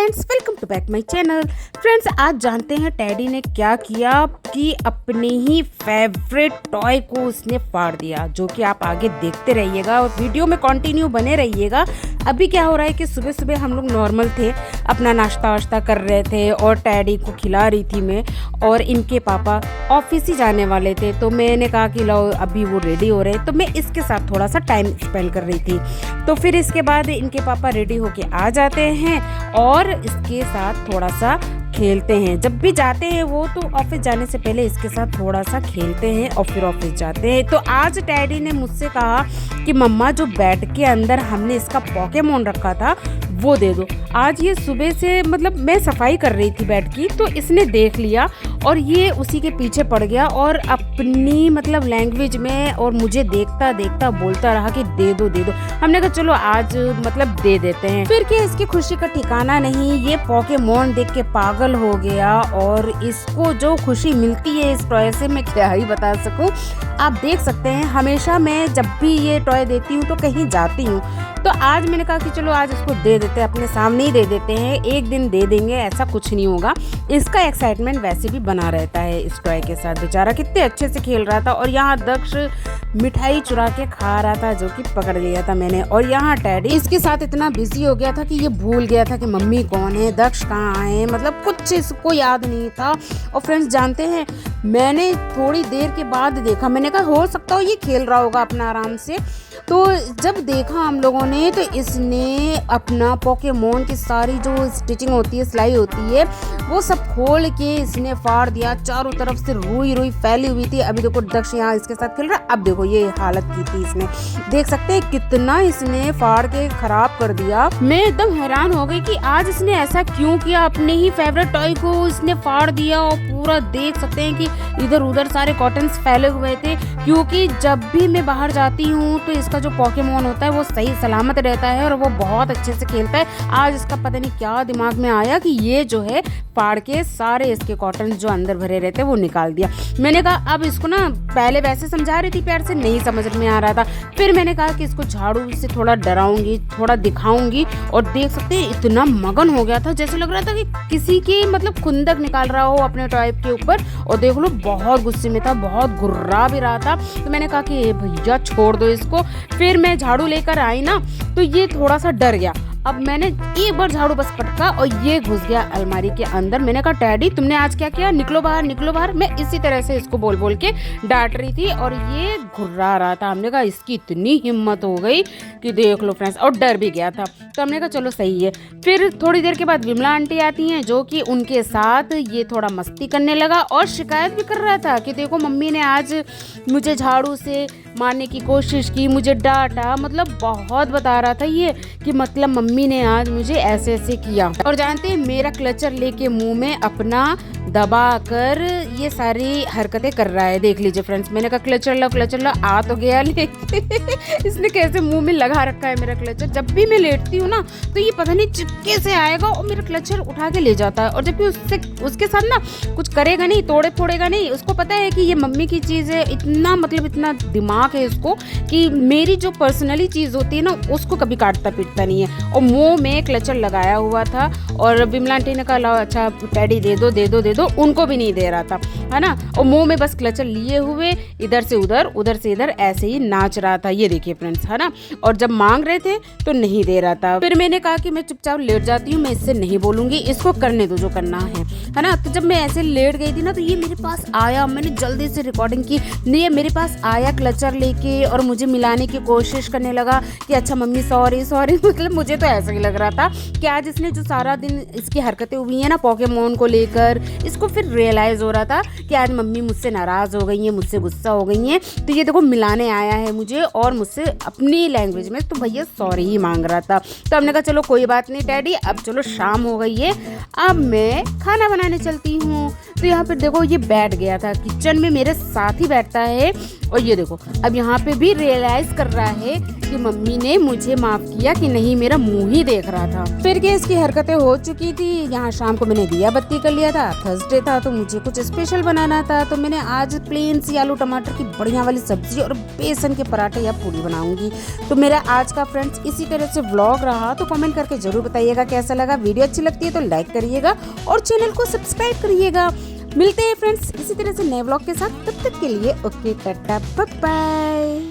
Friends, welcome to back my channel. Friends, आज जानते हैं टेडी ने क्या किया कि अपने ही फेवरेट टॉय को उसने फाड़ दिया, जो कि आप आगे देखते रहिएगा और वीडियो में कंटिन्यू बने रहिएगा। अभी क्या हो रहा है कि सुबह सुबह हम लोग नॉर्मल थे, अपना नाश्ता वाश्ता कर रहे थे और टेडी को खिला रही थी मैं, और इनके पापा ऑफिस ही जाने वाले थे। तो मैंने कहा कि लो अभी वो रेडी हो रहे हैं, तो मैं इसके साथ थोड़ा सा टाइम स्पेंड कर रही थी। तो फिर इसके बाद इनके पापा रेडी होके आ जाते हैं और इसके साथ थोड़ा सा खेलते हैं। जब भी जाते हैं वो तो ऑफिस जाने से पहले इसके साथ थोड़ा सा खेलते हैं और फिर ऑफिस जाते हैं। तो आज डैडी ने मुझसे कहा कि मम्मा, जो बेड के अंदर हमने इसका पोकेमोन रखा था वो दे दो। आज ये सुबह से मतलब मैं सफाई कर रही थी बेड की, तो इसने देख लिया और ये उसी के पीछे पड़ गया और अपनी मतलब लैंग्वेज में और मुझे देखता देखता बोलता रहा कि दे दो दे दो। हमने कहा चलो आज मतलब दे देते हैं। फिर क्या, इसकी खुशी का ठिकाना नहीं, ये पोकेमोन देख के पागल हो गया और इसको जो खुशी मिलती है इस टॉय से मैं क्या ही बता सकूं। आप देख सकते हैं, हमेशा मैं जब भी ये टॉय देती हूँ तो कहीं जाती हूँ, तो आज मैंने कहा कि चलो आज इसको दे देते हैं, अपने सामने ही दे देते हैं, एक दिन दे देंगे, ऐसा कुछ नहीं होगा। इसका एक्साइटमेंट वैसे भी बना रहता है इस टॉय के साथ। बेचारा कितने अच्छे से खेल रहा था और यहाँ दक्ष मिठाई चुरा के खा रहा था, जो कि पकड़ लिया था मैंने। और यहाँ टेडी इसके साथ इतना बिजी हो गया था कि ये भूल गया था कि मम्मी कौन है, दक्ष कहाँ आए, मतलब कुछ इसको याद नहीं था। और फ्रेंड्स, जानते हैं मैंने थोड़ी देर के बाद देखा, मैंने कहा हो सकता हो ये खेल रहा होगा अपना आराम से। तो जब देखा हम लोगों ने तो इसने अपना पोकेमोन की सारी जो स्टिचिंग होती है, सिलाई होती है, वो सब खोल के इसने फाड़ दिया। चारों तरफ से रुई रुई फैली हुई थी। अभी देखो दक्ष यहाँ इसके साथ खेल रहा, अब देखो ये हालत की थी इसने। देख सकते हैं कितना इसने फाड़ के खराब कर दिया। मैं एकदम हैरान हो गई कि आज इसने ऐसा क्यों किया, अपने ही फेवरेट टॉय को इसने फाड़ दिया। और पूरा देख सकते हैं कि इधर उधर सारे कॉटन्स फैले हुए थे, क्योंकि जब भी मैं बाहर जाती हूँ तो इसका जो पोकेमोन होता है वो सही सलामत रहता है और वो बहुत अच्छे से खेलता है। आज इसका पता नहीं क्या दिमाग में आया कि ये जो है फाड़ के सारे इसके कॉटन जो अंदर भरे रहते वो निकाल दिया। मैंने कहा अब इसको ना, पहले वैसे समझा रही थी प्यार से, नहीं समझ में आ रहा था। फिर मैंने कहा कि इसको झाड़ू से थोड़ा डराऊंगी, थोड़ा दिखाऊंगी। और देख सकते हैं इतना मगन हो गया था, जैसे लग रहा था कि किसी की मतलब खुंदक निकाल रहा हो अपने टॉय के ऊपर। और देख लो बहुत गुस्से में था, बहुत गुर्रा भी रहा था। तो मैंने कहा कि भैया छोड़ दो इसको। फिर मैं झाड़ू लेकर आई ना, तो ये थोड़ा सा डर गया। अब मैंने एक बार झाड़ू बस पटका और ये घुस गया अलमारी के अंदर। मैंने कहा डैडी तुमने आज क्या किया, निकलो बाहर निकलो बाहर। मैं इसी तरह से इसको बोल बोल के डांट रही थी और ये घुर्रा रहा था। हमने कहा इसकी इतनी हिम्मत हो गई कि देख लो फ्रेंड्स, और डर भी गया था। तो हमने कहा चलो सही है। फिर थोड़ी देर के बाद विमला आंटी आती हैं, जो कि उनके साथ ये थोड़ा मस्ती करने लगा और शिकायत भी कर रहा था कि देखो मम्मी ने आज मुझे झाड़ू से मारने की कोशिश की, मुझे डांटा, मतलब बहुत बता रहा था ये कि मतलब मम्मी ने आज मुझे ऐसे ऐसे किया। और जानते हैं मेरा क्लचर लेके मुंह में अपना दबा कर ये सारी हरकतें कर रहा है। देख लीजिए फ्रेंड्स, मैंने कहा क्लचर लो आ तो गया, लेकिन इसने कैसे मुंह में लगा रखा है मेरा क्लचर। जब भी मैं लेटती हूँ ना तो ये पता नहीं चिपके से आएगा और मेरा क्लचर उठा के ले जाता है। और जब भी उसके साथ ना कुछ करेगा नहीं, तोड़े फोड़ेगा नहीं, उसको पता है कि ये मम्मी की चीज़ है। इतना मतलब इतना दिमाग है इसको कि मेरी जो पर्सनली चीज़ होती है ना उसको कभी काटता पीटता नहीं है। और मुंह में क्लचर लगाया हुआ था और विमला आंटी ने कहा अच्छा डैडी दे दो दे दो दे दो, उनको भी नहीं दे रहा था, है ना। और मुंह में बस क्लचर लिए हुए इधर से उधर से इधर ऐसे ही नाच रहा था। ये देखिए फ्रेंड्स, है ना। और जब मांग रहे थे तो नहीं दे रहा था। फिर मैंने कहा कि मैं चुपचाप लेट जाती हूँ, मैं इससे नहीं बोलूंगी, इसको करने दो जो करना है ना। तो जब मैं ऐसे लेट गई थी ना तो ये मेरे पास आया, मैंने जल्दी से रिकॉर्डिंग की, ये मेरे पास आया क्लचर लेके और मुझे मिलाने की कोशिश करने लगा कि अच्छा मम्मी सॉरी सॉरी। मतलब मुझे तो ऐसा ही लग रहा था कि आज इसने जो सारा दिन इसकी हरकतें हुई हैं ना पोकेमोन को लेकर, इसको फिर रियलाइज हो रहा था कि आज मम्मी मुझसे नाराज हो गई हैं, मुझसे गुस्सा हो गई हैं। तो ये देखो मिलाने आया है मुझे और मुझसे अपनी लैंग्वेज में तो भैया सॉरी ही मांग रहा था। तो हमने कहा चलो कोई बात नहीं डैडी, अब चलो शाम हो गई है, अब मैं खाना बनाने चलती हूँ। तो यहाँ पर देखो ये बैठ गया था किचन में, मेरे साथ ही बैठता है। और ये देखो अब यहाँ पे भी रियलाइज कर रहा है कि मम्मी ने मुझे माफ किया कि नहीं, मेरा मुंह ही देख रहा था। फिर क्या इसकी हरकतें हो चुकी थी। यहाँ शाम को मैंने दिया बत्ती कर लिया था, थर्सडे था तो मुझे कुछ स्पेशल बनाना था, तो मैंने आज प्लेन सी आलू टमाटर की बढ़िया वाली सब्जी और बेसन के पराठे या पूरी बनाऊंगी। तो मेरा आज का फ्रेंड्स इसी तरह से व्लॉग रहा, तो कमेंट करके जरूर बताइएगा कैसा लगा। वीडियो अच्छी लगती है तो लाइक करिएगा और चैनल को सब्सक्राइब करिएगा। मिलते हैं फ्रेंड्स इसी तरह से नए व्लॉग के साथ, तब तक के लिए ओके टाटा बाय बाय।